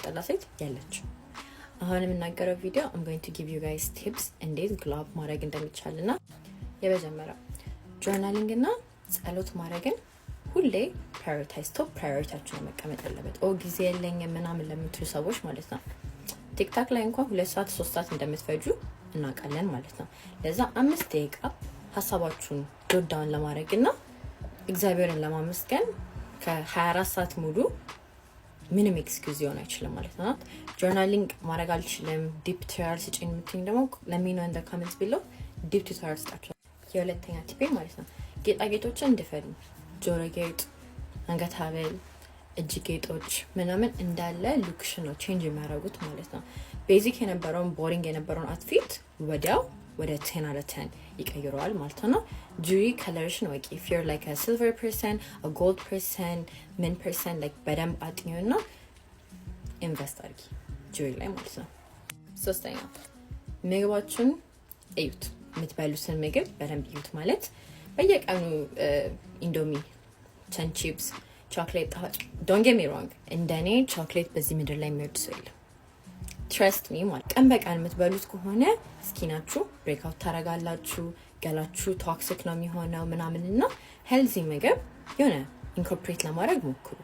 የምታስጠላ ሴት ያለች። አሁን የምናገረው ቪዲዮ I'm going to give you guys tips እንዴት ግሎ አፕ ማድረግ እንደሚቻልና የመጀመሪያው ጆርናሊንግ እና ጸሎት ማድረግን ሁሌ ፕራዮሪታይዝ ፕራዮሪታችሁን መቀመጥ አለበት። ጊዜ የለኝም ምናምን ለምትሉ ሰዎች ማለት ነው ቲክታክ ላይ እንኳን 2 ሰዓት 3 ሰዓት እንደምትፈጁ እናውቃለን ማለት ነው። ለዛ 5 ደቂቃ ሐሳባችሁን ጆት ዳውን ለማድረግና እግዚአብሔርን ለማመስገን ከ24 ሰዓት ሙሉ ምንም ኤክስኪውዝ ይሆን አይችልም ማለት ነው። ጆርናሊንግ ማድረግ አልችልም ዲፕ ቱቶሪያል ስጪኝ የምትይኝ ደግሞ let me know in the comments below ዲፕ ቱቶሪያል ስጣችሁ። የሁለተኛ ቲፔ ማለት ነው ጌጣጌጦችን እንድፈሩ ጆሮ ጌጥ፣ አንገት ሐብል፣ እጅ ጌጦች ምናምን እንዳለ ሉክሽን ነው ቼንጅ የሚያደርጉት ማለት ነው። ቤዚክ የነበረውን ቦሪንግ የነበረውን አውትፊት ወዲያው ወደ 10 out of 10 ይቀይረዋል ማለት ነው። ጁሪ ከለርሽን ወቂ if you're like a silver person, a gold person, mint person like በደንብ አጥኚውና ኢንቨስት አድርጊ ጁሪ ላይ ማለት ነው። ሶስተኛ ምግባችሁን እዩት። የምትበሉትን ምግብ በደንብ እዩት ማለት በየቀኑ ኢንዶሚ፣ ቸን ቺፕስ፣ ቾክሌት ጣፋጭ don't get me wrong እንደኔ ቾክሌት በዚህ ምድር ላይ የሚወድ ሰው የለም። trust me ማለት ቀን በቀን የምትበሉት ከሆነ ስኪናችሁ ብሬክ አውት ታረጋላችሁ፣ ገላችሁ ቶክሲክ ነው የሚሆነው ምናምንና ሄልዚ ምግብ የሆነ ኢንኮርፖሬት ለማድረግ ሞክሩ።